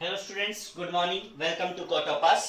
Hello students, good morning, welcome to कोटोपास।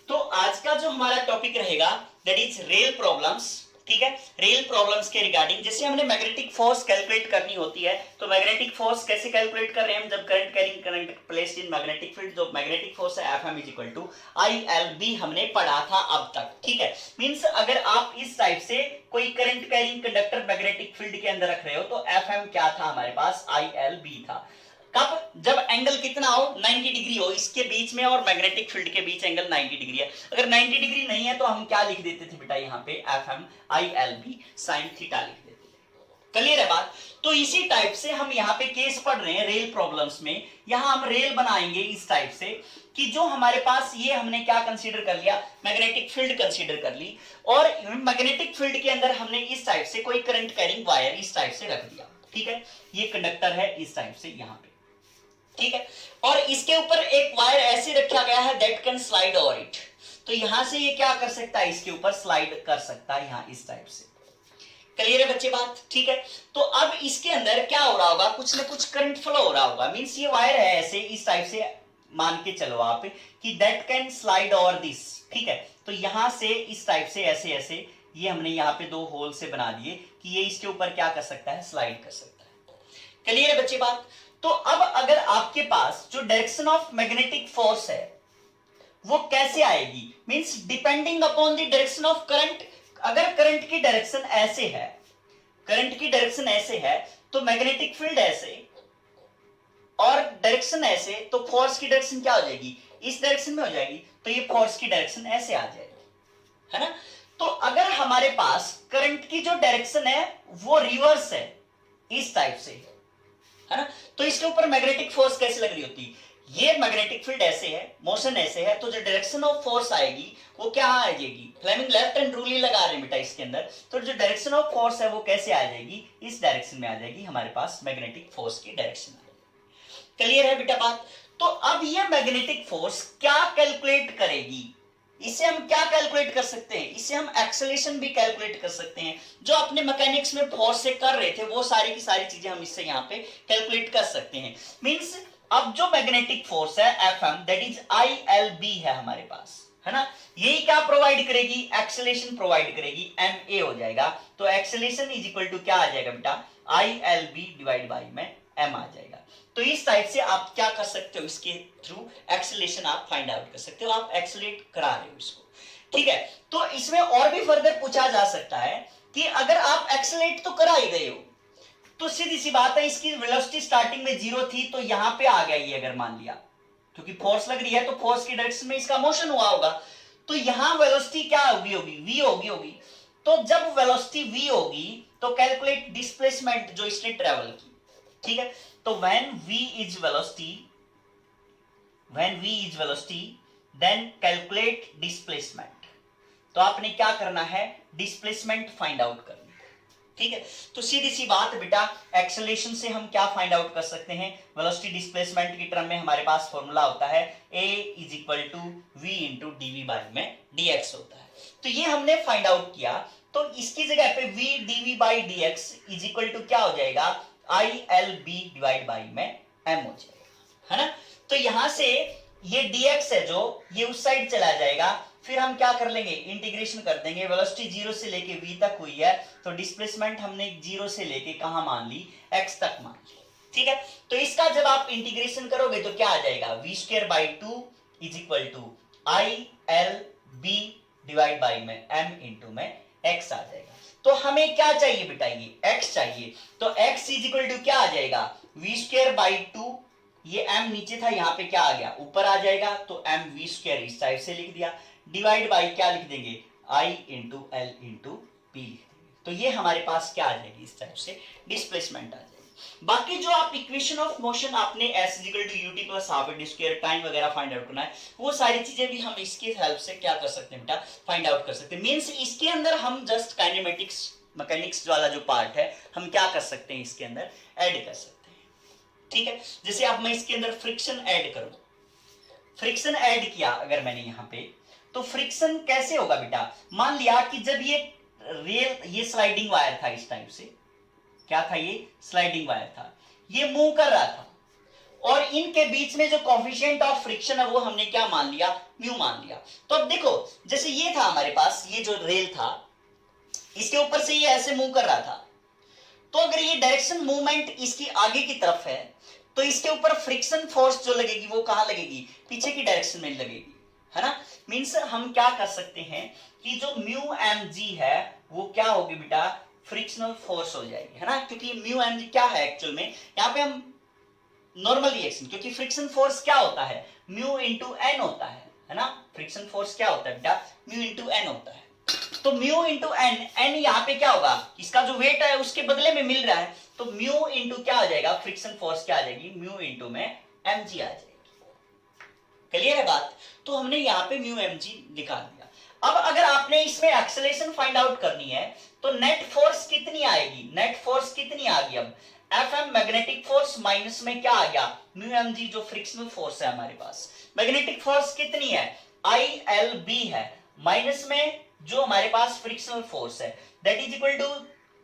तो आज का जो हमारा टॉपिक रहेगा दैट इज रेल प्रॉब्लम्स। ठीक है, रेल प्रॉब्लम्स के रिगार्डिंग जैसे हमने मैग्नेटिक फोर्स कैलकुलेट करनी होती है, तो मैग्नेटिक फोर्स कैसे कैलकुलेट कर रहे हैं हम, जब current carrying current placed in magnetic field, जो मैग्नेटिक फोर्स है F M is equal to I L B हमने पढ़ा था अब तक। ठीक है, मींस अगर आप इस टाइप से कोई current carrying conductor magnetic field के अंदर रख रहे हो तो एफ एम क्या था हमारे पास, आई एल बी था। कब, जब एंगल कितना हो, 90 डिग्री हो इसके बीच में और मैग्नेटिक फील्ड के बीच एंगल 90 डिग्री है। अगर 90 डिग्री नहीं है तो हम क्या लिख देते थे बेटा, यहाँ पे F M I L B sign theta लिख देते थे। क्लियर है बात। तो इसी टाइप से हम यहाँ पे केस पढ़ रहे हैं रेल प्रॉब्लम्स में। यहाँ हम रेल बनाएंगे इस टाइप से कि जो हमारे पास ये हमने क्या कंसीडर कर लिया, मैग्नेटिक फील्ड कंसीडर कर ली, और मैग्नेटिक फील्ड के अंदर हमने इस टाइप से कोई करंट कैरिंग वायर इस टाइप से रख दिया। ठीक है, ये कंडक्टर है इस टाइप से यहाँ पे। ठीक है, और इसके ऊपर एक वायर ऐसे रखा गया है that can slide over it. तो यहां से ये क्या कर सकता है, इसके ऊपर स्लाइड कर सकता है यहां इस टाइप से। क्लियर है बच्चे बात। ठीक है, तो अब इसके अंदर क्या हो रहा होगा, कुछ ना कुछ करंट फ्लो हो रहा होगा। मींस ये वायर है ऐसे इस टाइप से, मान के चलो आप कि that can slide over this. ठीक है, तो यहां से इस टाइप से ऐसे ऐसे ये हमने यहाँ पे दो होल से बना दिए कि ये इसके ऊपर क्या कर सकता है, स्लाइड कर सकता है। क्लियर है बच्चे बात। तो अब अगर आपके पास जो डायरेक्शन ऑफ मैग्नेटिक फोर्स है वो कैसे आएगी, means depending upon the direction of current. अगर करंट की डायरेक्शन ऐसे है, करंट की डायरेक्शन ऐसे है तो मैग्नेटिक फील्ड ऐसे और डायरेक्शन ऐसे, तो फोर्स की डायरेक्शन क्या हो जाएगी, इस डायरेक्शन में हो जाएगी। तो ये फोर्स की डायरेक्शन ऐसे आ जाएगी, है ना। तो अगर हमारे पास करंट की जो डायरेक्शन है वो रिवर्स है इस टाइप से, है ना, तो इसके ऊपर मैग्नेटिक फोर्स कैसे लग रही होती, ये मैग्नेटिक फील्ड ऐसे है, मोशन ऐसे है, तो जो डायरेक्शन ऑफ फोर्स आएगी वो क्या आ जाएगी, फ्लेमिंग लेफ्ट हैंड रूल ही लगा रहे हैं बेटा इसके अंदर। तो जो डायरेक्शन ऑफ फोर्स है वो कैसे आ जाएगी, इस डायरेक्शन में आ जाएगी, हमारे पास मैग्नेटिक फोर्स की डायरेक्शन आ जाएगी। क्लियर है बेटा बात। तो अब ये मैग्नेटिक फोर्स क्या कैलकुलेट करेगी, इसे हम क्या कैलकुलेट कर सकते हैं, इसे हम एक्सेलरेशन भी कैलकुलेट कर सकते हैं। जो अपने मैकेनिक्स में फोर्स से कर रहे थे वो सारी की सारी चीजें हम इससे यहाँ पे कैलकुलेट कर सकते हैं। मींस अब जो मैग्नेटिक फोर्स है F M that is I L B है हमारे पास, है ना, यही क्या प्रोवाइड करेगी, एक्सेलरेशन प्रोवाइड करेगी, एम ए हो जाएगा। तो एक्सेलरेशन इज इक्वल टू क्या आ जाएगा बेटा, I L B divide by में एम आ जाएगा। तो इस टाइप से आप क्या कर सकते हो, इसके थ्रू एक्सेलरेशन आप फाइंड आउट कर सकते हो, आप एक्सेलरेट करा रहे हो इसको। ठीक है, तो इसमें और भी फर्दर पूछा जा सकता है कि अगर आप एक्सेलरेट तो करा ही गए हो तो सीधी सी बात है, इसकी वेलोसिटी स्टार्टिंग में 0 थी तो यहां पे आ गया ये, अगर मान लिया क्योंकि फोर्स लग रही है तो फोर्स की डायरेक्शन में इसका मोशन हुआ होगा, तो यहां वेलोसिटी क्या होगी, वी होगी। तो जब वेलोसिटी वी होगी तो कैलकुलेट डिस्प्लेसमेंट जो इसने ट्रेवल की। ठीक है, तो when v is velocity then calculate displacement। तो आपने क्या करना है, डिस्प्लेसमेंट फाइंड आउट करनी है। ठीक है, तो सीधी सी बात बेटा, एक्सेलरेशन से हम क्या फाइंड आउट कर सकते हैं, वेलोसिटी डिस्प्लेसमेंट की टर्म में हमारे पास फॉर्मूला होता है a is equal to v into D V by में dx होता है। तो ये हमने फाइंड आउट किया, तो इसकी जगह पे v dv बाई dx इज इक्वल टू क्या हो जाएगा, I L B divide by में एम हो जाएगा, है ना। तो यहां से ये dx है जो ये उस साइड चला जाएगा, फिर हम क्या कर लेंगे, इंटीग्रेशन कर देंगे। वेलोसिटी 0 से लेके v तक हुई है तो डिस्प्लेसमेंट हमने 0 से लेके कहां मान ली, x तक मान ली। ठीक है, तो इसका जब आप इंटीग्रेशन करोगे तो क्या आ जाएगा, v square by 2 is equal to I L B divide by में m इंटू में x आ जाएगा। तो हमें क्या चाहिए बेटा, ये x चाहिए, तो x इज इक्वल टू क्या आ जाएगा, v स्क्वायर बाई 2, ये m नीचे था यहाँ पे क्या आ गया, ऊपर आ जाएगा, तो m v स्क्वायर इस टाइप से लिख दिया, डिवाइड बाई क्या लिख देंगे, i into L into P लिख देंगे। तो ये हमारे पास क्या आ जाएगी, इस टाइप से डिस्प्लेसमेंट आ जाएगी। बाकी जो आप इक्वेशन ऑफ मोशन आपने s equal to ut plus half D square time वगैरह फाइंड आउट करना है, वो सारी चीजें भी हम इसकी हेल्प से क्या कर सकते हैं बेटा, फाइंड आउट कर सकते हैं। मींस इसके अंदर हम जस्ट काइनेमेटिक्स मैकेनिक्स वाला जो पार्ट है हम क्या कर सकते हैं, इसके अंदर ऐड कर सकते हैं। ठीक है, जैसे अब मैं इसके अंदर फ्रिक्शन ऐड करूं, फ्रिक्शन ऐड किया अगर मैंने यहां पे, तो फ्रिक्शन कैसे होगा बेटा, मान लिया कि जब ये स्लाइडिंग वायर था इस टाइप से, क्या था, ये स्लाइडिंग वायर था, ये मूव कर रहा था, और इनके बीच में जो कोफिशिएंट ऑफ फ्रिक्शन है वो हमने क्या मान लिया, म्यू मान लिया। तो अब देखो जैसे ये था हमारे पास, ये जो रेल था इसके ऊपर से ये ऐसे मूव कर रहा था, तो अगर ये डायरेक्शन मूवमेंट इसकी आगे की तरफ है तो इसके ऊपर फ्रिक्शन फोर्स जो लगेगी वो कहां लगेगी, पीछे की डायरेक्शन में लगेगी, है ना। मींस हम क्या कर सकते हैं कि जो म्यू एम जी है वो क्या होगी बेटा, फ्रिक्शनल फोर्स हो जाएगी, है ना। क्योंकि म्यू एम जी क्या है एक्चुअल में, यहाँ पे हम नॉर्मल रिएक्शन, क्योंकि फ्रिक्शन फोर्स क्या होता है, म्यू इंटू एन होता है ना। फ्रिक्शन फोर्स क्या होता है बेटा, म्यू इंटू एन होता है। तो म्यू इंटू एन, एन यहाँ पे क्या होगा, इसका जो वेट है उसके बदले में मिल रहा है, तो म्यू इंटू क्या आ जाएगा, फ्रिक्शन फोर्स क्या आ जाएगी, म्यू इंटू में एम जी आ जाएगी। क्लियर है बात। तो हमने यहाँ पे म्यू एम जी निकाल दिया। अब अगर आपने इसमें एक्सेलरेशन फाइंड आउट करनी है तो नेट फोर्स कितनी आएगी, नेट फोर्स कितनी आ गई, अब F M magnetic force minus में क्या आ गया, म्यू एम जी जो फ्रिक्शनल फोर्स है हमारे पास, मैग्नेटिक फोर्स कितनी है, आई एल बी है, माइनस में जो हमारे पास फ्रिक्शनल फोर्स है that is equal to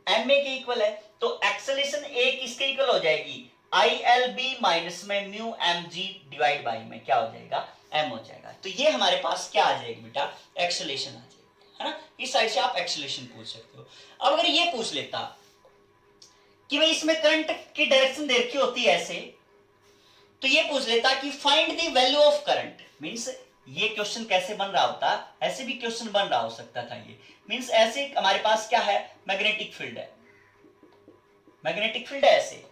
M A के इक्वल है। तो एक्सेलरेशन ए किसके इक्वल हो जाएगी, आई एल बी माइनस में mu M G divide by में क्या हो जाएगा, एम हो जाएगा। तो ये हमारे पास क्या आ जाएगी बेटा, एक्सेलरेशन आ जाएगी, है ना। इस साइड से आप एक्सेलरेशन पूछ सकते हो। अब अगर ये पूछ लेता कि भाई इसमें करंट की डायरेक्शन दे रखी होती है ऐसे, तो ये पूछ लेता कि find the value of current, means ये क्वेश्चन कैसे बन रहा होता, ऐसे भी क्वेश्चन बन रहा हो सकता था ये। मींस ऐसे हमारे पास क्या है, मैग्नेटिक फील्ड है, मैग्नेटिक फील्ड है ऐसे,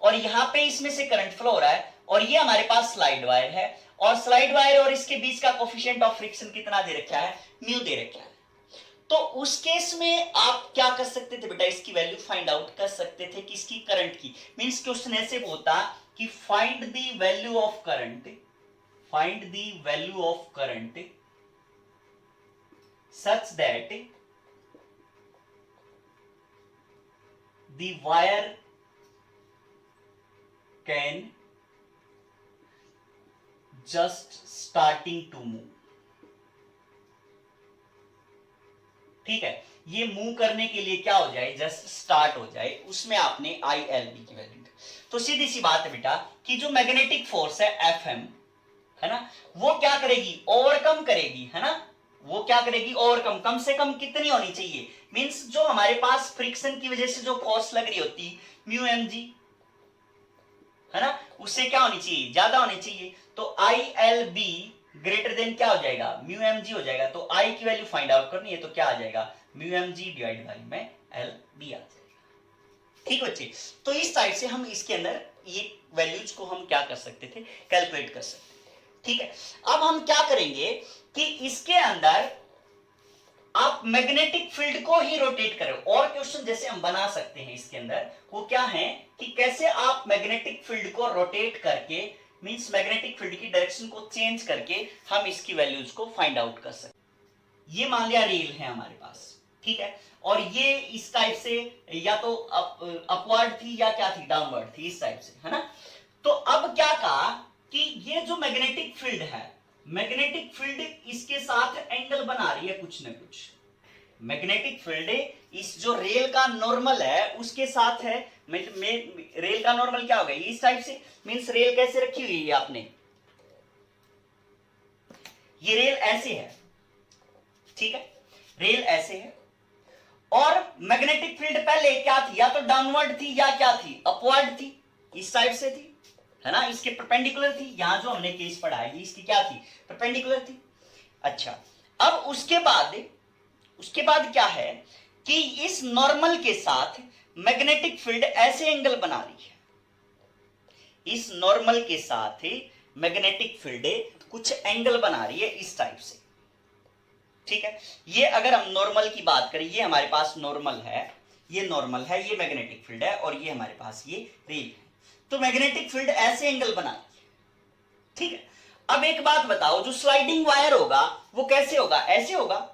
और यहां पे इसमें से करंट फ्लो हो रहा है, और ये हमारे पास स्लाइड वायर है, और स्लाइड वायर और इसके बीच का कोफिशिएंट ऑफ फ्रिक्शन कितना दे रखा है, म्यू दे रखा है। तो उस केस में आप क्या कर सकते थे बेटा, इसकी वैल्यू फाइंड आउट कर सकते थे किसकी, करंट की। मींस क्वेश्चन ऐसे होता कि find the value of current, find the value of current such that the wire can just starting to move. ठीक है, ये मूव करने के लिए क्या हो जाए, जस्ट स्टार्ट हो जाए, उसमें आपने आई एल बी की वैल्यू। तो सीधी सी बात है बेटा कि जो मैग्नेटिक फोर्स है एफ एम, है ना, वो क्या करेगी, ओवरकम करेगी, है ना। वो क्या करेगी, ओवरकम, कम से कम कितनी होनी चाहिए, मींस जो हमारे पास फ्रिक्शन की वजह से जो फोर्स लग रही होती म्यू एम जी, है ना, उससे क्या होनी चाहिए, ज्यादा होनी चाहिए। तो I L B greater than क्या हो जाएगा, म्यू एम जी हो जाएगा। तो आई की वैल्यू फाइंड आउट करनी है तो क्या आ जाएगा, mu M G divide by में एल बी आ जाएगा। ठीक बच्चे, तो इस साइड से हम इसके अंदर ये वैल्यूज को हम क्या कर सकते थे, कैलकुलेट कर सकते थे। ठीक है, अब हम क्या करेंगे कि इसके अंदर आप मैग्नेटिक फील्ड को ही रोटेट करें। और क्वेश्चन जैसे हम बना सकते हैं इसके अंदर, वो क्या है कि कैसे आप मैग्नेटिक फील्ड को रोटेट करके, मींस मैग्नेटिक फील्ड की डायरेक्शन को चेंज करके हम इसकी वैल्यूज को फाइंड आउट कर सकते। ये मान लिया रेल है हमारे पास, ठीक है, और ये इस टाइप से या तो अपवर्ड थी या क्या थी, डाउनवर्ड थी, इस टाइप से, है ना। तो अब क्या कहा कि ये जो मैग्नेटिक फील्ड है, मैग्नेटिक फील्ड इसके साथ एंगल बना रही है कुछ ना कुछ। मैग्नेटिक फील्ड इस जो रेल का नॉर्मल है उसके साथ है, रेल का नॉर्मल क्या होगा, इस टाइप से। मींस रेल कैसे रखी हुई है आपने, ये रेल ऐसे है, ठीक है, रेल ऐसे है, और मैग्नेटिक फील्ड पहले क्या थी, या तो डाउनवर्ड थी या क्या थी, अपवर्ड थी, इस साइड से थी, है ना, इसके परपेंडिकुलर थी। यहां जो हमने केस पढ़ा है इसकी क्या थी, परपेंडिकुलर थी। अच्छा, अब उसके बाद क्या है कि इस नॉर्मल के साथ मैग्नेटिक फील्ड ऐसे एंगल बना रही है, इस नॉर्मल के साथ मैग्नेटिक फील्ड कुछ एंगल बना रही है इस टाइप से। ठीक है, ये अगर हम नॉर्मल की बात करें, ये हमारे पास नॉर्मल है, ये नॉर्मल है, ये मैग्नेटिक फील्ड है, और ये हमारे पास ये रेल है। तो मैग्नेटिक फील्ड ऐसे एंगल बना, ठीक है। अब एक बात बताओ, जो स्लाइडिंग वायर होगा वो कैसे होगा, ऐसे होगा।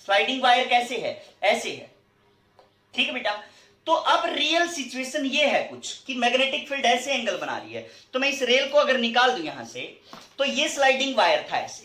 स्लाइडिंग वायर कैसे है, ऐसे है, ठीक है बेटा। तो अब रियल सिचुएशन ये है कुछ कि मैग्नेटिक फील्ड ऐसे एंगल बना रही है, तो मैं इस रेल को अगर निकाल दूं यहां से, तो ये स्लाइडिंग वायर था ऐसे।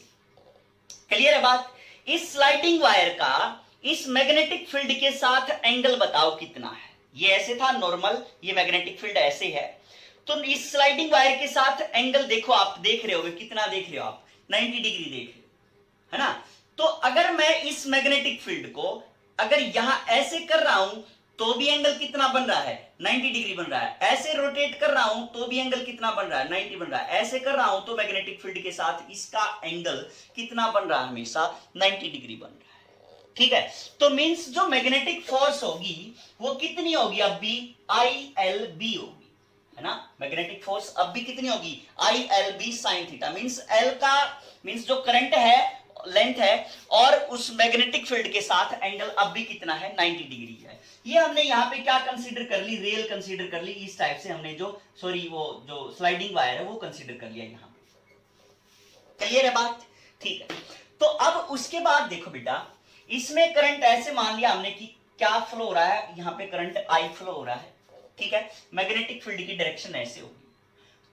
क्लियर है बात। इस स्लाइडिंग वायर का इस मैग्नेटिक फील्ड के साथ एंगल बताओ कितना है। ये ऐसे था नॉर्मल, ये मैग्नेटिक फील्ड ऐसे है, तो इस स्लाइडिंग वायर के साथ एंगल देखो, आप देख रहे होगे कितना देख रहे हो आप, 90 डिग्री देख रहे हो, है ना। तो अगर मैं इस मैग्नेटिक फील्ड को अगर यहां ऐसे कर रहा हूं तो भी एंगल कितना बन रहा है, 90 डिग्री बन रहा है। ऐसे रोटेट कर रहा हूं तो भी एंगल कितना बन रहा है, 90 बन रहा है। ऐसे कर रहा हूं तो मैग्नेटिक फील्ड के साथ इसका एंगल कितना बन रहा है, हमेशा 90 डिग्री बन रहा है, ठीक है। तो मींस जो मैग्नेटिक फोर्स होगी वो कितनी होगी, अब भी ILB होगी, है ना। मैग्नेटिक फोर्स अब भी कितनी होगी, ILB sin theta. Means L का मींस जो करंट है, लेंथ है, और उस मैग्नेटिक फील्ड के साथ एंगल अब भी कितना है, 90 डिग्री है। ये हमने यहाँ पे क्या कंसीडर कर ली, रेल कंसीडर कर ली। इस टाइप से हमने जो वो जो स्लाइडिंग वायर है वो कंसीडर कर लिया यहाँ पे। क्लियर है बात, ठीक है। तो अब उसके बाद देखो बेटा, इसमें करंट ऐसे मान लिया हमने कि क्या फ्लो हो रहा है, यहाँ पे करंट I फ्लो हो रहा है, ठीक है। मैग्नेटिक फील्ड की डायरेक्शन ऐसे होगी।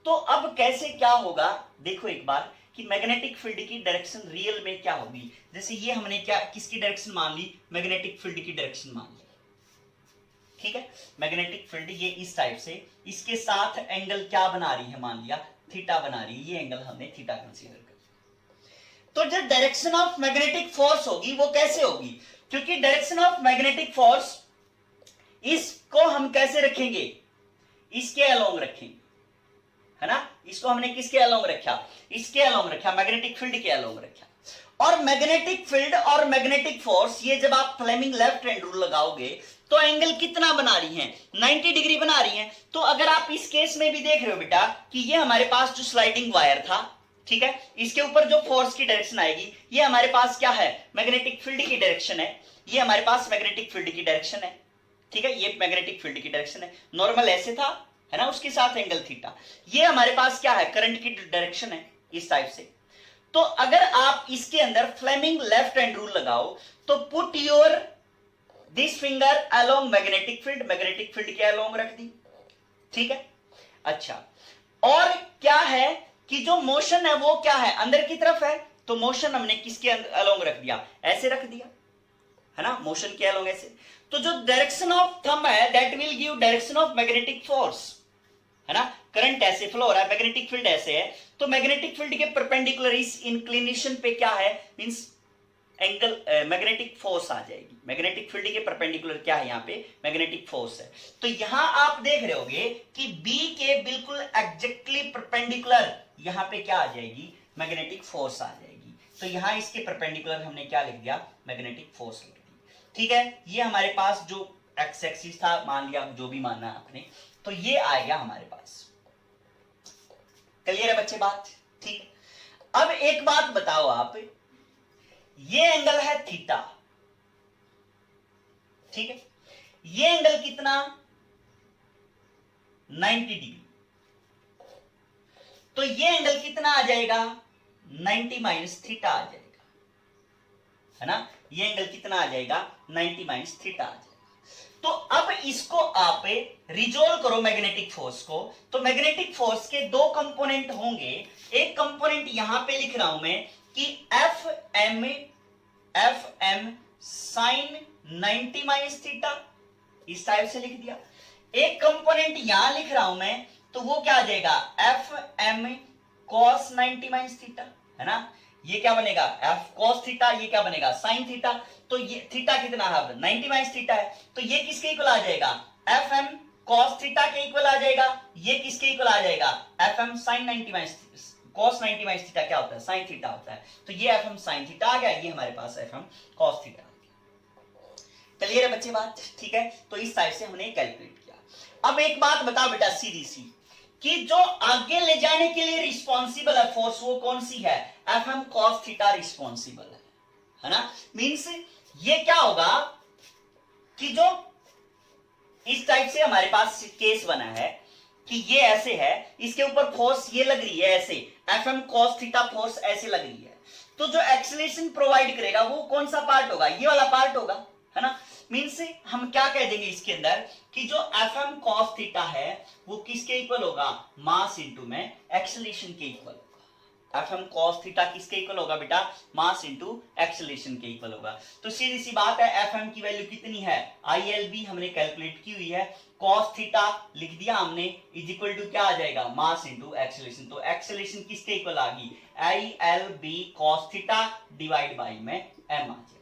तो अब कैसे क्या होगा, देखो एक बार कि मैग्नेटिक फील्ड की डायरेक्शन रियल में क्या होगी। जैसे ये हमने क्या किसकी डायरेक्शन मान ली, मैग्नेटिक फील्ड की डायरेक्शन मान ली, ठीक है। मैग्नेटिक फील्ड ये इस टाइप से, इसके साथ एंगल क्या बना रही है, मान लिया थीटा बना रही है। ये एंगल हमने थीटा कंसीडर कर। तो जो डायरेक्शन ऑफ मैग्नेटिक फोर्स होगी वो कैसे होगी, क्योंकि डायरेक्शन ऑफ मैग्नेटिक फोर्स इसको हम कैसे रखेंगे, इसके अलोंग रखेंगे, है ना। इसको हमने किसके अलोंग रखा, इसके अलोंग रखा, मैग्नेटिक फील्ड के अलोंग रखा। और मैग्नेटिक फील्ड और मैग्नेटिक फोर्स ये जब आप फ्लेमिंग लेफ्ट हैंड रूल लगाओगे तो एंगल कितना बना रही हैं, 90 डिग्री बना रही हैं। तो अगर आप इस केस में भी देख रहे हो बेटा कि ये हमारे पास जो स्लाइडिंग वायर था, ठीक है, इसके ऊपर जो फोर्स की डायरेक्शन आएगी ये हमारे पास क्या है, मैग्नेटिक फील्ड की डायरेक्शन है। ये हमारे पास मैग्नेटिक फील्ड की डायरेक्शन है, ठीक है। ये मैग्नेटिक फील्ड की डायरेक्शन है, नॉर्मल ऐसे था, है ना, उसके साथ एंगल थीटा। ये हमारे पास क्या है, करंट की डायरेक्शन है, इस टाइप से। तो अगर आप इसके अंदर फ्लेमिंग लेफ्ट हैंड रूल लगाओ तो put your this finger along magnetic field, magnetic field के अलोंग रख दी, ठीक है। अच्छा, और क्या है कि जो मोशन है वो क्या है, अंदर की तरफ है, तो मोशन हमने किसके अलोंग रख दिया, ऐसे रख दिया, है ना, मोशन के अलोंग ऐसे। तो जो डायरेक्शन ऑफ थंब है that will give direction of magnetic force, है ना। करंट ऐसे फ्लो हो रहा है, मैग्नेटिक फील्ड ऐसे है, तो मैग्नेटिक फील्ड के परपेंडिकुलर इस इंक्लिनेशन पे क्या है, मींस एंगल मैग्नेटिक फोर्स आ जाएगी। मैग्नेटिक फील्ड के परपेंडिकुलर क्या है, यहाँ पे मैग्नेटिक फोर्स है। तो यहां आप देख रहे होगे कि बी के बिल्कुल एग्जैक्टली परपेंडिकुलर यहाँ पे क्या आ जाएगी, मैग्नेटिक फोर्स आ जाएगी। तो यहां इसके परपेंडिकुलर हमने क्या लिख दिया, मैग्नेटिक फोर्स लिख दी, ठीक है। ये हमारे पास जो एक्स एक्सिस था, मान लिया जो भी मानना आपने, तो ये आएगा हमारे पास। क्लियर है बच्चे बात, ठीक। अब एक बात बताओ आप, ये एंगल है थीटा, ठीक है। ये एंगल कितना, 90 डिग्री। तो ये एंगल कितना आ जाएगा, 90 माइनस थीटा आ जाएगा, है ना। ये एंगल कितना आ जाएगा, 90 माइनस थीटा आ जाएगा। तो अब इसको आप रिजोल्व करो मैग्नेटिक फोर्स को, तो मैग्नेटिक फोर्स के दो कंपोनेंट होंगे। एक कंपोनेंट यहां पे लिख रहा हूं मैं कि F M sine 90 minus theta, इस टाइप से लिख दिया। एक कंपोनेंट यहां लिख रहा हूं मैं, तो वो क्या आ जाएगा, F M cos 90 minus theta, है ना। ये क्या बनेगा, एफ कॉस थीटा, ये क्या बनेगा, साइन थीटा। तो ये थीटा कितना है, 90 माइनस थीटा है, तो ये किसके इक्वल आ जाएगा, एफ एम कॉस थीटा के इक्वल आ जाएगा। ये किसके इक्वल आ जाएगा, F M sine 90 minus cos 90 minus theta क्या होता है, साइन थीटा होता है। तो ये एफ एम साइन थीटा आ गया, ये हमारे पास एफ एम कॉस थीटा आ गया। क्लियर है बच्चे बात, ठीक है। तो इस टाइप से हमने कैलकुलेट किया। अब एक बात बताओ बेटा सीधी सी, कि जो आगे ले जाने के लिए रिस्पॉन्सिबल है फोर्स, वो कौन सी है, F M cos theta responsible है ना। मींस ये क्या होगा कि जो इस टाइप से हमारे पास केस बना है कि ये ऐसे है, इसके ऊपर फोर्स ये लग रही है ऐसे, F M cos theta force ऐसे लग रही है। तो जो एक्सीलरेशन प्रोवाइड करेगा वो कौन सा पार्ट होगा, ये वाला पार्ट होगा, है ना। मींस हम क्या कह देंगे इसके अंदर कि जो एफ एम कॉस थीटा है वो किसके इक्वल होगा, मास इंटू में एक्सीलरेशन के इक्वल होगा, एफ एम कॉस थीटा किसके इक्वल होगा बेटा, मास इंटू एक्सेलरेशन के इक्वल होगा। तो सीधी सी बात है, एफ एम की वैल्यू कितनी है, आई एल बी हमने कैलकुलेट की हुई है, कॉस थीटा लिख दिया हमने, इज इक्वल टू क्या आ जाएगा, मास इंटू एक्सेलरेशन। तो एक्सेलरेशन किसके इक्वल आ गई, I L B cos theta divide by में एम आ जाएगा।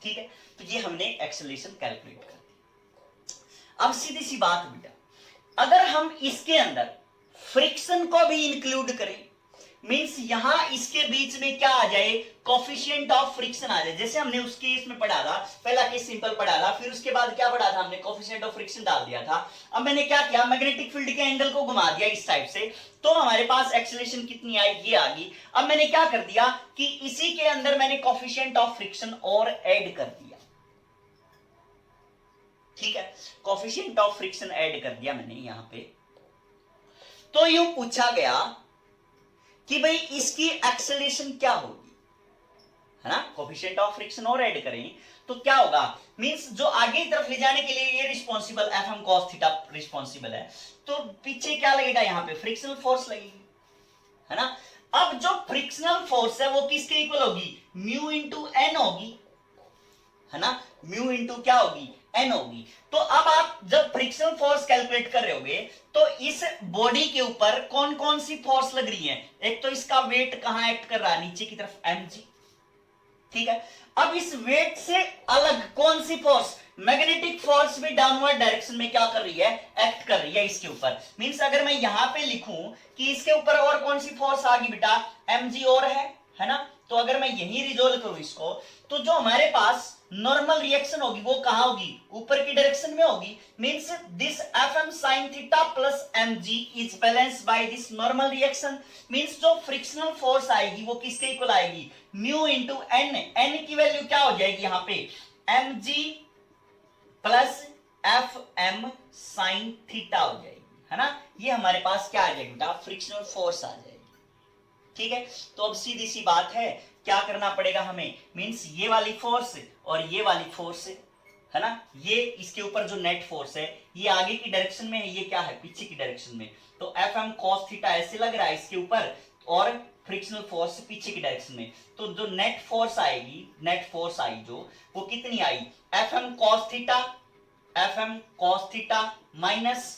ठीक है, तो ये हमने एक्सेलरेशन कैलकुलेट कर दी। अब सीधी सी बात बेटा, अगर हम इसके अंदर फ्रिक्शन को भी इंक्लूड करें, मींस यहां इसके बीच में क्या आ जाए, कोफिशिएंट ऑफ फ्रिक्शन आ जाए। जैसे हमने उस केस में पढ़ा था, पहला केस सिंपल पढ़ा था, फिर उसके बाद क्या पढ़ा था हमने, कोफिशिएंट ऑफ फ्रिक्शन डाल दिया था। अब मैंने क्या किया, मैग्नेटिक फील्ड के एंगल को घुमा दिया इस टाइप से, तो हमारे पास एक्सेलरेशन कितनी आई, ये आ गई। अब मैंने क्या कर दिया कि इसी के अंदर मैंने कोफिशिएंट ऑफ फ्रिक्शन और ऐड कर दिया। ठीक है, कोफिशिएंट ऑफ फ्रिक्शन ऐड कर दिया मैंने यहां पे। तो यूं पूछा गया कि भाई इसकी एक्सेलरेशन क्या होगी, है ना, कोफिशिएंट ऑफ फ्रिक्शन और ऐड करें तो क्या होगा, मींस जो आगे की तरफ ले जाने के लिए ये responsible F M cos theta responsible है, तो पीछे क्या लगेगा, यहां पे फ्रिक्शनल फोर्स लगेगी, है ना। अब जो फ्रिक्शनल फोर्स है वो किसके इक्वल होगी, म्यू इंटू एन होगी, है ना, म्यू इंटू क्या होगी, एन होगी। तो अब आप जब फ्रिक्शनल फोर्स कैलकुलेट कर रहे होगे तो इस बॉडी के ऊपर कौन कौन सी फोर्स लग रही है, एक तो इसका वेट कहां एक्ट कर रहा है, नीचे की तरफ mg, ठीक है। अब इस वेट से अलग कौन सी फोर्स, मैग्नेटिक फोर्स भी डाउनवर्ड डायरेक्शन में क्या कर रही है, एक्ट कर रही है इसके ऊपर। मींस अगर मैं यहां पे लिखूं कि इसके ऊपर और कौन सी फोर्स आ गई बेटा, mg और है ना। तो अगर मैं यही रिजोल्व करूं इसको, तो जो हमारे पास नॉर्मल रिएक्शन होगी वो कहां होगी, ऊपर की डायरेक्शन में होगी। Means this F M sign theta plus M G is balanced by this normal reaction. Means जो फ्रिक्शनल फोर्स आएगी वो किसके इक्वल आएगी, म्यू इंटू एन। एन की वैल्यू क्या हो जाएगी यहाँ पे, M G plus F M sign theta हो जाएगी, है ना। ये हमारे पास क्या आ जाएगी बेटा, फ्रिक्शनल फोर्स आ जाएगी। ठीक है, तो अब सीधी सी बात है, क्या करना पड़ेगा हमें, मींस ये वाली फोर्स और ये वाली फोर्स, है ना, ये इसके ऊपर जो नेट फोर्स है ये आगे की डायरेक्शन में है, ये क्या है, पीछे की डायरेक्शन में। तो एफ एम कॉस थीटा ऐसे लग रहा है इसके ऊपर, और फ्रिक्शनल फोर्स पीछे की डायरेक्शन में। तो जो नेट फोर्स आएगी, नेट फोर्स आई जो, वो कितनी आई, F M cos theta, F M cos theta minus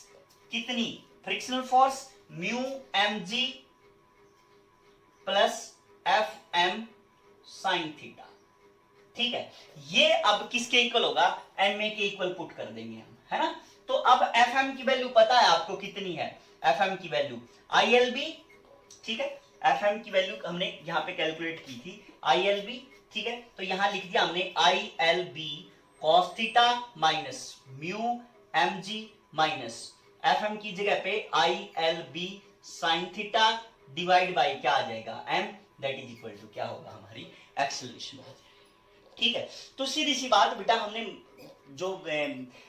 कितनी, frictional force mu M G plus F M sign theta. ठीक है, ये अब किसके इक्वल होगा, एम ए के इक्वल पुट कर देंगे हम, है ना। तो अब एफ एम की वैल्यू पता है आपको कितनी है, एफ एम की वैल्यू आई एल बी, ठीक है, एफ एम की वैल्यू हमने यहां पे कैलकुलेट की थी आई एल बी, ठीक है। तो यहां लिख दिया हमने I L B cos theta minus mu M G minus F M की जगह पे I L B sign theta divide by क्या आ जाएगा, M, that is equal to क्या होगा, हमारी एक्सेलरेशन हो जाएगी। ठीक है, तो सीधी सी बात बेटा, हमने जो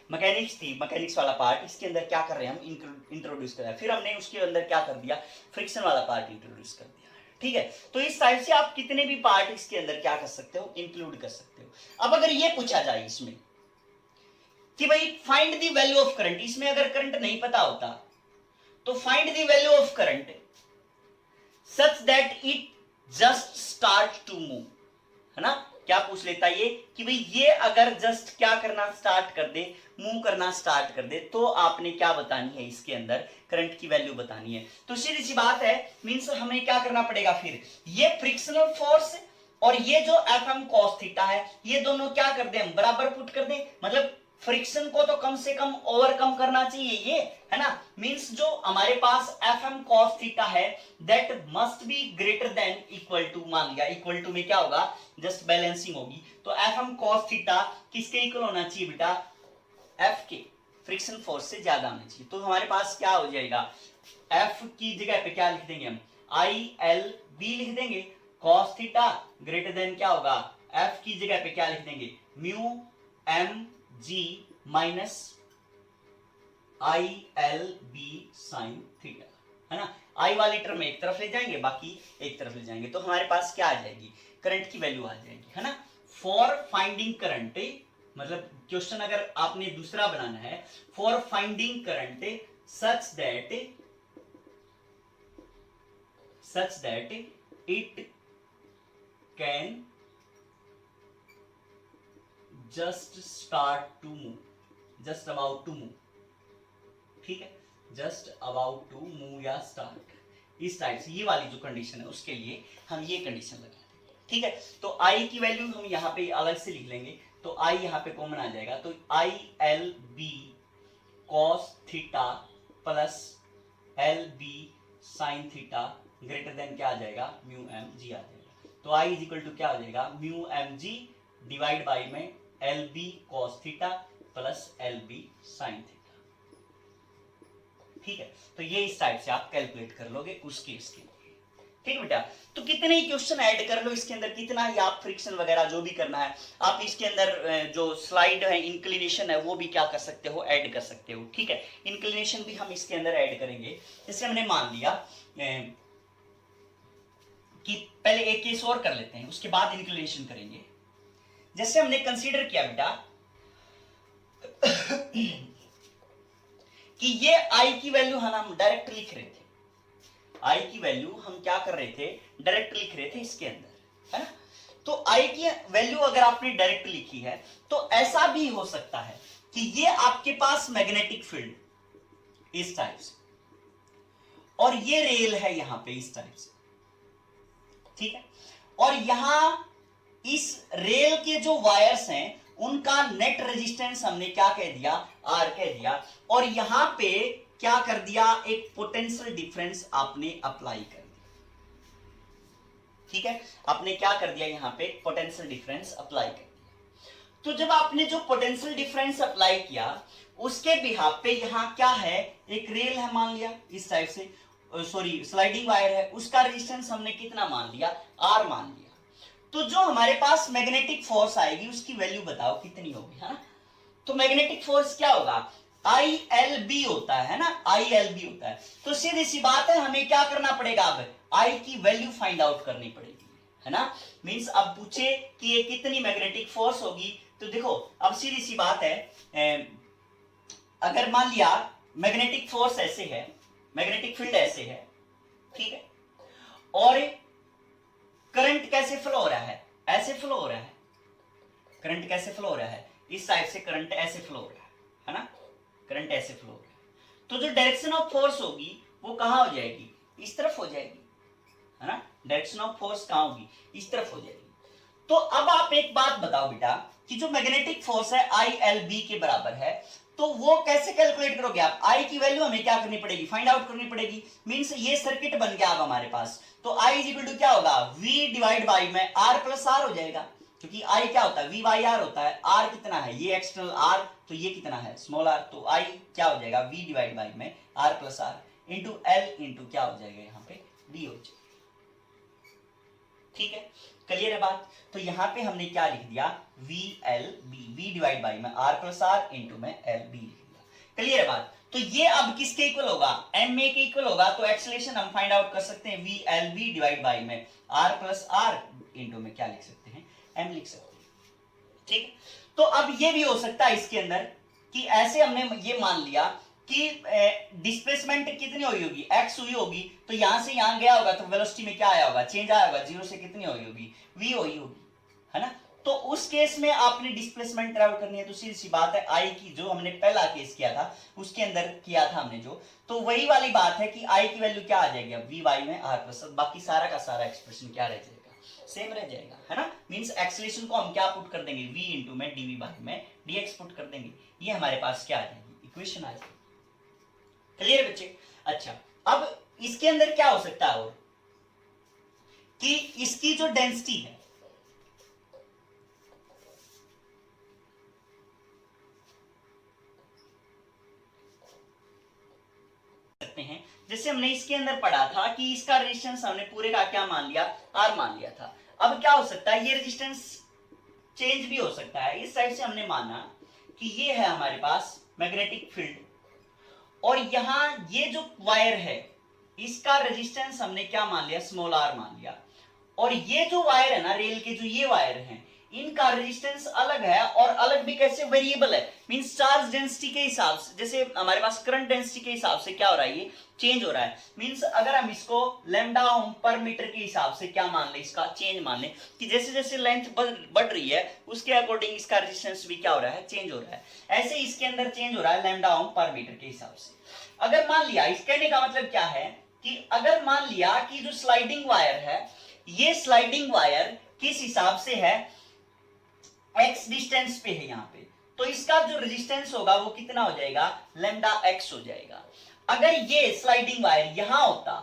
मैकेनिक्स थी, मैकेनिक्स वाला पार्ट, इसके अंदर क्या कर रहे हैं हम, इंट्रोड्यूस कर रहे हैं, फिर हमने उसके अंदर क्या कर दिया, फ्रिक्शन वाला पार्ट इंट्रोड्यूस कर दिया। ठीक है, तो इस टाइप से आप कितने भी पार्ट इसके अंदर क्या कर सकते हो, इंक्लूड कर सकते हो। अब अगर ये पूछा जाए इसमें कि भाई find the value of current, इसमें अगर करंट नहीं पता होता तो find the value of current such that it just start to move, है ना। क्या पूछ लेता ये कि भाई ये अगर जस्ट क्या करना स्टार्ट कर दे, मूव करना स्टार्ट कर दे, तो आपने क्या बतानी है, इसके अंदर करंट की वैल्यू बतानी है। तो सीधी सी बात है, मींस हमें क्या करना पड़ेगा, फिर ये फ्रिक्शनल फोर्स और ये जो एफ एम कॉस थीटा है, ये दोनों क्या कर दे, हम बराबर पुट कर दे, मतलब फ्रिक्शन को तो कम से कम ओवरकम करना चाहिए ये, है ना। मींस जो हमारे पास एफ एम कॉस थीटा है that must be greater than equal to, मान लिया इक्वल टू में क्या होगा, जस्ट बैलेंसिंग होगी। तो एफ एम कॉस थीटा किसके इक्वल होना चाहिए बेटा, एफ के, फ्रिक्शन फोर्स से ज्यादा होना चाहिए। तो हमारे पास क्या हो जाएगा, एफ की जगह पे क्या लिख देंगे हम, आई एल बी लिख देंगे, कॉस थीटा ग्रेटर देन क्या होगा, एफ की जगह पे क्या लिख देंगे, mu M G minus I L B sign theta, है ना। आई वाली टर्म एक तरफ ले जाएंगे, बाकी एक तरफ ले जाएंगे, तो हमारे पास क्या आ जाएगी, करंट की वैल्यू आ जाएगी, है ना। फॉर फाइंडिंग करंट, मतलब क्वेश्चन अगर आपने दूसरा बनाना है, for finding current such that it can just start to move, just about to move, ठीक है, just about to move या start, इस टाइप से ये वाली जो कंडीशन है उसके लिए हम ये कंडीशन लगा देंगे, ठीक है। तो आई की वैल्यू हम यहाँ पे अलग से लिख लेंगे, तो आई यहाँ पे कॉमन आ जाएगा, तो I L B cos theta plus L B sign theta greater than क्या आ जाएगा, म्यू एम जी आ जाएगा। तो आई इज इक्वल टू क्या आ जाएगा, mu M G divide by में L B cos theta plus L B sign theta, ठीक है। तो ये इस टाइप से आप कैलकुलेट कर लोगे उस केस के लिए, ठीक बेटा। तो कितने ही क्वेश्चन ऐड कर लो इसके अंदर, कितना ही आप फ्रिक्शन वगैरह जो भी करना है आप इसके अंदर जो स्लाइड है इंक्लिनेशन है वो भी क्या कर सकते हो, ऐड कर सकते हो, ठीक है। इंक्लिनेशन भी हम इसके अंदर ऐड करेंगे। जैसे हमने मान लिया कि पहले एक केस और कर लेते हैं, उसके बाद इंक्लिनेशन करेंगे। जैसे हमने कंसीडर किया बेटा कि ये आई की वैल्यू हम डायरेक्ट लिख रहे थे, आई की वैल्यू हम क्या कर रहे थे, डायरेक्ट लिख रहे थे इसके अंदर, है ना। तो आई की वैल्यू अगर आपने डायरेक्ट लिखी है तो ऐसा भी हो सकता है कि ये आपके पास मैग्नेटिक फील्ड इस टाइप से और ये रेल है यहां पे इस टाइप से, ठीक है। और यहां इस रेल के जो वायर्स हैं उनका नेट रेजिस्टेंस हमने क्या कह दिया, आर कह दिया, और यहां पे क्या कर दिया, एक पोटेंशियल डिफरेंस आपने अप्लाई कर दिया, ठीक है। आपने क्या कर दिया, यहां पे पोटेंशियल डिफरेंस अप्लाई कर दिया। तो जब आपने जो पोटेंशियल डिफरेंस अप्लाई किया उसके बिहाफ पे यहां क्या है, एक रेल है मान लिया इस टाइप से, सॉरी स्लाइडिंग वायर है, उसका रेजिस्टेंस हमने कितना मान लिया, आर मान लिया। तो जो हमारे पास मैग्नेटिक फोर्स आएगी उसकी वैल्यू बताओ कितनी होगी, है ना। तो मैग्नेटिक फोर्स क्या होगा, आई एल बी होता है ना, आई एल बी होता है। तो सीधी सी बात है हमें क्या करना पड़ेगा, अब आई की वैल्यू फाइंड आउट करनी पड़ेगी, है ना। मींस अब पूछे कि ये कितनी मैग्नेटिक फोर्स होगी, तो देखो अब सीधी सी बात है, अगर मान लिया मैग्नेटिक फोर्स ऐसे है, मैग्नेटिक फील्ड ऐसे है, ठीक है, और करंट कैसे फ्लो हो रहा है, ऐसे फ्लो हो रहा है, करंट कैसे फ्लो हो रहा है, इस साइड से करंट ऐसे फ्लो हो रहा है ना, करंट ऐसे फ्लो हो रहा है। तो जो डायरेक्शन ऑफ फोर्स होगी वो कहां हो जाएगी, इस तरफ हो जाएगी, है ना। डायरेक्शन ऑफ फोर्स कहां होगी, इस तरफ हो जाएगी। तो अब आप एक बात बताओ बेटा कि जो मैग्नेटिक फोर्स है आई एल बी के बराबर है, तो वो कैसे कैलकुलेट करोगे आप, आई की वैल्यू हमें क्या करनी पड़ेगी, फाइंड आउट करनी पड़ेगी। मींस ये सर्किट बन गया अब हमारे पास, तो आई इज इक्वल टू क्या होगा, वी डिवाइड बाई में आर प्लस आर हो जाएगा, क्योंकि आई क्या होता है, वी बाई आर होता है। आर कितना है, ये एक्सटर्नल आर, तो ये कितना है, स्मॉल आर। तो आई क्या हो जाएगा, वी डिवाइड बाई में R plus R into L into क्या हो जाएगा, यहाँ पे डी हो जाएगा, ठीक है। क्लियर है बात। तो यहाँ पे हमने क्या लिख दिया, V L B, V divide by में आर प्लस आर इंटू में एल बी लिख दिया। क्लियर है बात। तो ये अब किसके इक्वल होगा, एम ए के इक्वल होगा। तो एक्सेलरेशन हम फाइंड आउट कर सकते हैं, V L B divide by में आर प्लस आर इंटू में क्या लिख सकते हैं, एम लिख सकते हैं, ठीक। तो अब ये भी हो सकता है इसके अंदर कि ऐसे हमने ये मान लिया कि डिस्प्लेसमेंट कितनी हुई होगी, एक्स हुई होगी, तो यहां से यहां गया होगा तो वेलोसिटी में क्या आया होगा, चेंज आया होगा, जीरो से कितनी हुई होगी, वी हुई होगी, है ना। तो उस केस में आपने डिस्प्लेसमेंट ट्रैवल करनी है, तो सीधी सी बात है आई की जो हमने पहला केस किया था उसके अंदर किया था हमने जो, तो वही वाली बात है कि आई की वैल्यू क्या आ जाएगी, वी वाई में आर प्लस, बाकी सारा का सारा एक्सप्रेशन क्या रह जाएगा, सेम रह जाएगा, है ना। मींस एक्सेलरेशन को हम क्या पुट कर देंगे, v इंटू में dv बाई में dx पुट कर देंगे, ये हमारे पास क्या आ जाएगी, इक्वेशन आ जाएगी। क्लियर बच्चे। अच्छा अब इसके अंदर क्या हो सकता है और कि इसकी जो डेंसिटी है सकते हैं, जैसे हमने इसके अंदर पढ़ा था कि इसका रेजिस्टेंस हमने पूरे का क्या मान लिया, आर मान लिया था। अब क्या हो सकता है, ये रेजिस्टेंस चेंज भी हो सकता है। इस साइड से हमने माना कि ये है हमारे पास मैग्नेटिक फील्ड और यहां ये जो वायर है इसका रेजिस्टेंस हमने क्या मान लिया, स्मॉल आर मान लिया, और ये जो वायर है ना रेल के जो ये वायर हैं इनका रेजिस्टेंस अलग है, और अलग भी कैसे, वेरिएबल है, मींस चार्ज डेंसिटी के हिसाब से, जैसे हमारे पास करंट डेंसिटी के हिसाब से क्या हो रहा है, ये चेंज हो रहा है। मींस अगर हम इसको लैम्डा ओम पर मीटर के हिसाब से क्या मान ले, इसका चेंज मान ले कि जैसे जैसे लेंथ बढ़ रही है उसके अकॉर्डिंग इसका रेजिस्टेंस भी क्या हो रहा है, चेंज हो रहा है। ऐसे इसके अंदर चेंज हो रहा है लैम्डा ओम पर मीटर के हिसाब से। अगर मान लिया, इस कहने का मतलब क्या है कि अगर मान लिया कि जो स्लाइडिंग वायर है, ये स्लाइडिंग वायर किस हिसाब से है, x डिस्टेंस पे है यहाँ पे, तो इसका जो रेजिस्टेंस होगा वो कितना हो जाएगा, लैम्डा x हो जाएगा। अगर ये स्लाइडिंग वायर यहां होता,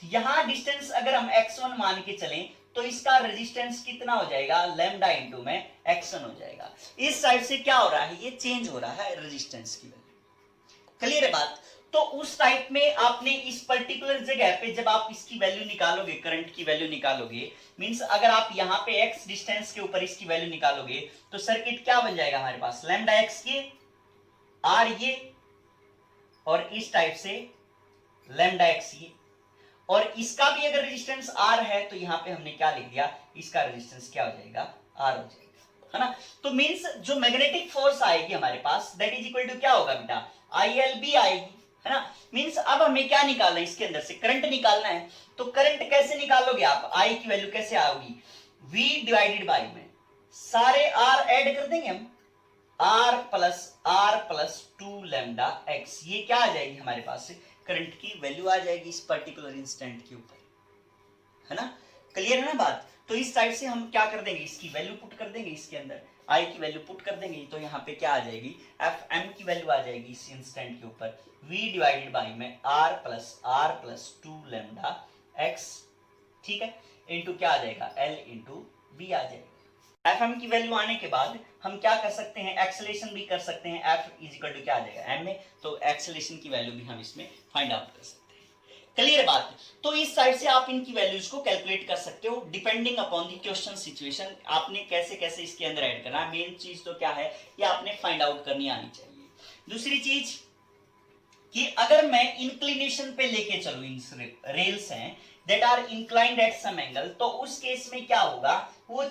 यहां डिस्टेंस अगर हम x1 मान के चलें तो इसका रेजिस्टेंस कितना हो जाएगा, लैम्डा इंटू में x1 हो जाएगा। इस साइड से क्या हो रहा है, ये चेंज हो रहा है रेजिस्टेंस की वैल्यू। क्लियर है बात। तो उस टाइप में आपने इस पर्टिकुलर जगह पे जब आप इसकी वैल्यू निकालोगे, करंट की वैल्यू निकालोगे, मींस अगर आप यहां पे x डिस्टेंस के ऊपर इसकी वैल्यू निकालोगे तो सर्किट क्या बन जाएगा हमारे पास, लैम्डा x के आर ये, और इस टाइप से लैम्डा x ये, और इसका भी अगर रेजिस्टेंस R है तो यहां पे हमने क्या लिख दिया, इसका रेजिस्टेंस क्या हो जाएगा, R हो जाएगा, है ना। तो मींस जो मैग्नेटिक फोर्स आएगी हमारे पास दैट इज इक्वल टू क्या होगा बेटा, ILB आएगी, है ना। मींस अब हमें क्या निकालना है, इसके अंदर से करंट निकालना है। तो करंट कैसे निकालोगे आप, I की वैल्यू कैसे आओगी, V डिवाइडेड बाई में सारे R ऐड कर देंगे हम, R प्लस 2 लैम्डा x, ये क्या आ जाएगी हमारे पास, करंट की वैल्यू आ जाएगी इस पर्टिकुलर इंस्टेंट के ऊपर, है ना। क्लियर है ना बात। तो इस साइड से हम क्या कर देंगे, इसकी वैल्यू पुट कर देंगे, इसके अंदर I की वैल्यू पुट कर देंगे, तो यहाँ पे क्या आ जाएगी, FM की वैल्यू आ जाएगी इस इंस्टेंट के ऊपर, V डिवाइडेड बाई में R प्लस 2 लैम्डा x, ठीक है, इंटू क्या आ जाएगा, L इंटू B आ जाएगा। FM की वैल्यू आने के बाद हम क्या कर सकते हैं, एक्सेलेरेशन भी कर सकते हैं, F इज इक्वल टू क्या आ जाएगा, M में, तो एक्सेलेरेशन की वैल्यू भी हम इसमें फाइंड आउट कर सकते हैं। क्लियर बात। तो इस साइड से आप इनकी वैल्यूज को कैलकुलेट कर सकते हो depending upon the question situation, आपने कैसे कैसे इसके अंदर ऐड करना है। मेन चीज तो क्या है, ये आपने फाइंड आउट करनी आनी चाहिए। दूसरी चीज कि अगर मैं इंक्लिनेशन पे लेके चलूं, इन रेल्स हैं that are inclined at some angle, तो उस केस में क्या होगा, वो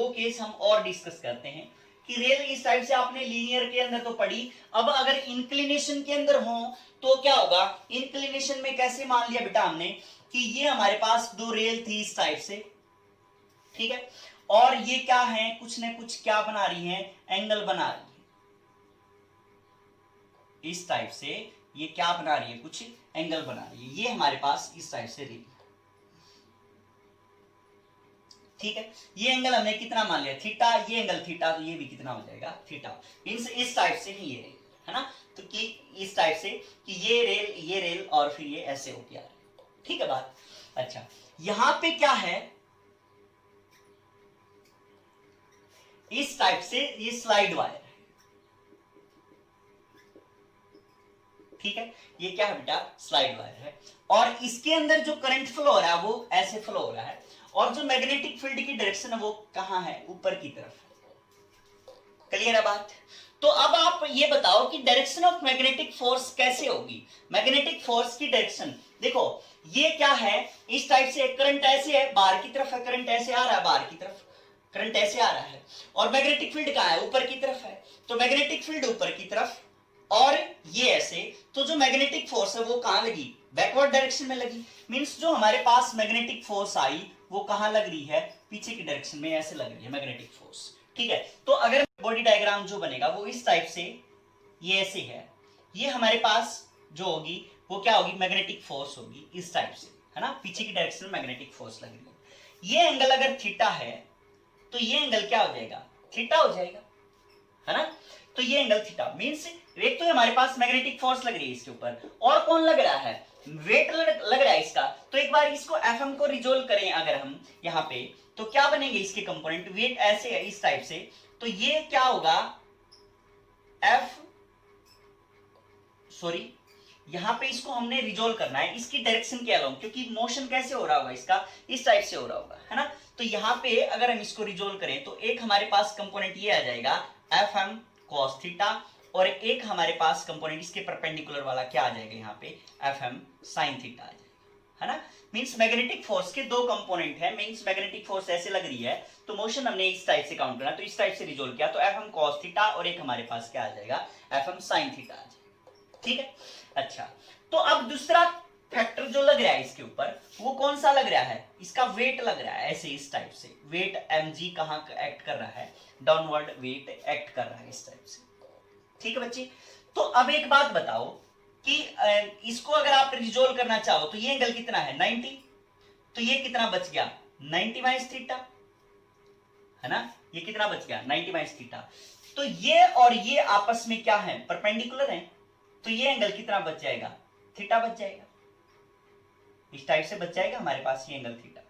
केस हम और डिस्कस करते हैं कि रेल इस टाइप से आपने लीनियर के अंदर तो पढ़ी, अब अगर इंक्लिनेशन के अंदर हो तो क्या होगा, इंक्लिनेशन में कैसे मान लिया बेटा हमने कि ये हमारे पास दो रेल थी इस टाइप से, ठीक है, और ये क्या है, कुछ ना कुछ क्या बना रही है, एंगल बना रही है इस टाइप से, ये क्या बना रही है, कुछ एंगल बना रही है, ये हमारे पास इस टाइप से रेल, ठीक है। ये एंगल हमने कितना मान लिया, थीटा, ये एंगल थीटा, तो ये भी कितना हो जाएगा, थीटा। मींस इस टाइप से ही ये रेल, है ना, तो कि इस टाइप से कि ये रेल और फिर ये ऐसे होके आ रहा है, ठीक है बात। अच्छा, यहां पे क्या है, इस टाइप से ये स्लाइड वायर है, ठीक है, ये क्या है बेटा, स्लाइड वायर है, और इसके अंदर जो करंट फ्लो हो रहा है वो ऐसे फ्लो हो रहा है, और जो मैग्नेटिक फील्ड की डायरेक्शन है वो कहां है, ऊपर की तरफ। क्लियर है बात। तो अब आप ये बताओ कि डायरेक्शन ऑफ मैग्नेटिक फोर्स कैसे होगी, मैग्नेटिक फोर्स की डायरेक्शन देखो, ये क्या है, इस टाइप से करंट ऐसे है, बाहर की तरफ है, करंट ऐसे आ रहा है, बाहर की तरफ करंट ऐसे आ रहा है, और मैग्नेटिक फील्ड कहां है, ऊपर की तरफ है, तो मैग्नेटिक फील्ड ऊपर की तरफ, और ये ऐसे, तो जो मैग्नेटिक फोर्स है वो कहां लगी, बैकवर्ड डायरेक्शन में लगी। मींस जो हमारे पास मैग्नेटिक फोर्स आई वो कहां लग रही है, पीछे की डायरेक्शन में ऐसे लग रही है मैग्नेटिक फोर्स, ठीक है। तो अगर बॉडी डायग्राम जो बनेगा वो इस टाइप से, ये ऐसे है, ये हमारे पास जो होगी वो क्या होगी, मैग्नेटिक फोर्स होगी इस टाइप से, है ना, पीछे की डायरेक्शन में मैग्नेटिक फोर्स लग रही है। ये एंगल अगर थीटा है तो ये एंगल क्या हो जाएगा, थीटा हो जाएगा, है ना। तो ये एंगल थीटा मींस एक तो हमारे पास मैग्नेटिक फोर्स लग रही है इसके ऊपर, और कौन लग रहा है, वेट लग रहा है इसका। तो एक बार इसको एफएम को रिजोल्व करें अगर हम यहाँ पे, तो क्या बनेंगे इसके कंपोनेंट, वेट ऐसे है इस टाइप से, तो ये क्या होगा, यहां पे इसको हमने रिजोल्व करना है इसकी डायरेक्शन के अलोंग, क्योंकि मोशन कैसे हो रहा होगा इसका, इस टाइप से हो रहा होगा, है ना। तो यहाँ पे अगर हम इसको रिजोल्व करें तो एक हमारे पास कंपोनेंट ये आ जाएगा एफ एम कॉस थीटा, और एक हमारे पास कंपोनेंट इसके परपेंडिकुलर वाला क्या आ जाएगा यहाँ पे, एफ एम साइन थीटा आ जाएगा, है ना। मींस मैग्नेटिक फोर्स के दो कंपोनेंट है, मींस मैग्नेटिक फोर्स ऐसे लग रही है तो मोशन हमने इस टाइप से काउंट करना, तो इस टाइप से रिजोल्व किया तो एफ एम कॉस थीटा और एक हमारे पास क्या आ जाएगा एफ एम साइन थीटा आ जाएगा, ठीक है। अच्छा, तो अब दूसरा फैक्टर जो लग रहा है इसके ऊपर वो कौन सा लग रहा है, इसका वेट लग रहा है ऐसे इस टाइप से, वेट mg कहां एक्ट कर रहा है, डाउनवर्ड वेट एक्ट कर रहा है इस टाइप से, ठीक है बच्चे। तो अब एक बात बताओ कि इसको अगर आप रिजोल्व करना चाहो तो ये एंगल कितना है 90, तो ये कितना बच गया 90 माइनस थीटा, है ना, ये कितना बच गया 90 माइनस थीटा। तो ये और ये आपस में क्या है परपेंडिकुलर है, तो ये एंगल कितना बच जाएगा थीटा बच जाएगा, इस टाइप से बच जाएगा हमारे पास ये एंगल थीटा,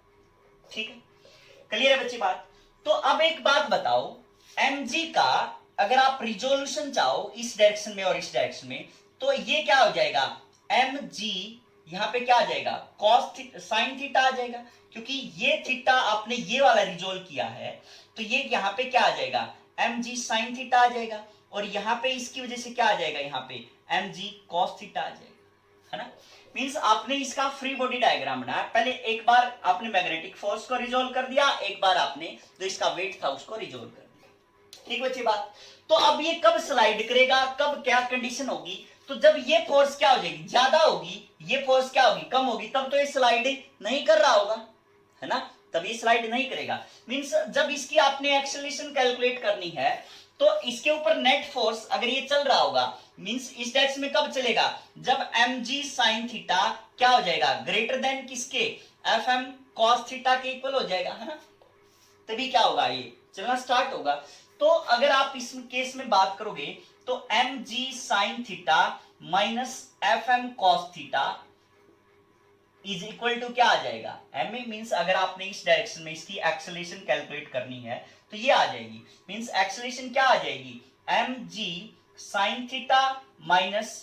ठीक है। क्लियर है बच्ची बात। तो अब एक बात बताओ mg का अगर आप रिजोल्यूशन चाहो इस डायरेक्शन में और इस डायरेक्शन में तो ये क्या हो जाएगा mg, यहां पे क्या आ जाएगा cos sin थीटा आ जाएगा, क्योंकि ये थीटा आपने ये वाला रिजोल्व किया है तो ये यहां पे क्या आ जाएगा mg sin थीटा आ जाएगा, और यहां पे इसकी वजह से क्या आ जाएगा यहाँ पे mg cos थीटा आ जाएगा, है ना। मींस आपने इसका फ्री बॉडी डायग्राम बनाया, पहले एक बार आपने मैग्नेटिक फोर्स को रिजोल्व कर दिया, एक बार आपने जो इसका वेट था उसको रिजोल्व कर दिया, ठीक बच्ची बात। तो अब ये कब स्लाइड करेगा, कब क्या कंडीशन होगी, तो जब ये फोर्स क्या हो जाएगी ज्यादा होगी, ये फोर्स क्या होगी कम होगी, तब तो ये स्लाइड नहीं कर रहा होगा, है ना, तब ये स्लाइड नहीं करेगा। मींस जब इसकी आपने एक्सेलरेशन कैलकुलेट करनी है तो इसके ऊपर नेट फोर्स अगर ये चल रहा होगा मींस इस डायरेक्शन में कब चलेगा जब mg sin थीटा क्या हो जाएगा ग्रेटर देन किसके fm cos थीटा के इक्वल हो जाएगा, है ना, तभी क्या होगा ये चलना स्टार्ट होगा। तो अगर आप इस केस में बात करोगे तो mg sin theta minus fm cos theta is equal to क्या आ जाएगा एम ए, मींस अगर आपने इस डायरेक्शन में इसकी एक्सेलरेशन कैलकुलेट करनी है तो ये आ जाएगी, मींस एक्सेलरेशन क्या आ जाएगी mg sin theta minus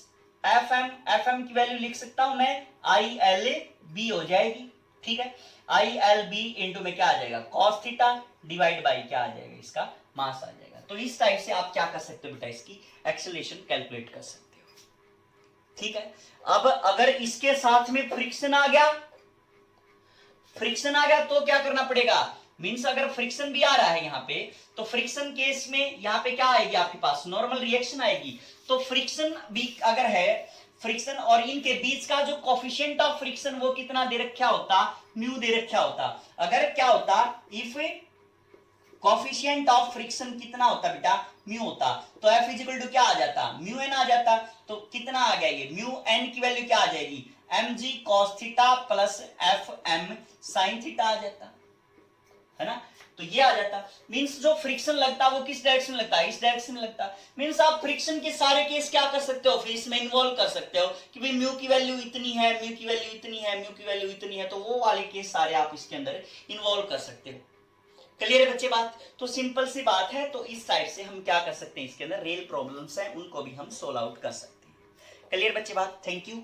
fm की वैल्यू लिख सकता हूं मैं ILB हो जाएगी, ठीक है, ILB इंटू में क्या आ जाएगा cos थीटा डिवाइड बाई क्या आ जाएगा इसका मास आ जाएगा। तो इस टाइप से आप क्या कर सकते हो बेटा इसकी एक्सेलरेशन कैलकुलेट कर सकते हो, ठीक है। अब अगर इसके साथ में फ्रिक्शन आ गया, फ्रिक्शन आ गया तो क्या करना पड़ेगा, मींस अगर फ्रिक्शन भी आ रहा है यहाँ पे तो फ्रिक्शन केस में यहाँ पे क्या आएगी आपके पास नॉर्मल रिएक्शन आएगी, तो फ्रिक्शन भी अगर है फ्रिक्शन और इनके बीच का जो कोफिशिएंट ऑफ फ्रिक्शन वो कितना दे रखा होता म्यू दे रखा होता, अगर क्या होता इफ कोफिशिएंट ऑफ फ्रिक्शन कितना होता बेटा म्यू होता, तो F इजिकल टू क्या आ जाता म्यू एन आ जाता, तो कितना आ गया ये म्यू एन की वैल्यू क्या आ जाएगी mg cos theta plus fm sin theta आ जाता, है ना, तो ये आ जाता। मींस जो फ्रिक्शन लगता वो किस डायरेक्शन में लगता है इस डायरेक्शन में लगता। मींस आप फ्रिक्शन के सारे केस क्या कर सकते हो फिर इसमें इन्वॉल्व कर सकते हो कि भाई म्यू की वैल्यू इतनी है, म्यू की वैल्यू इतनी है, म्यू की वैल्यू इतनी है, तो वो वाले केस सारे आप इसके अंदर इन्वॉल्व कर सकते हो। क्लियर है बच्चे बात, तो सिंपल सी बात है। तो इस साइड से हम क्या कर सकते हैं इसके अंदर रेल प्रॉब्लम्स हैं उनको भी हम सोल्व आउट कर सकते हैं। क्लियर बच्चे बात, थैंक यू।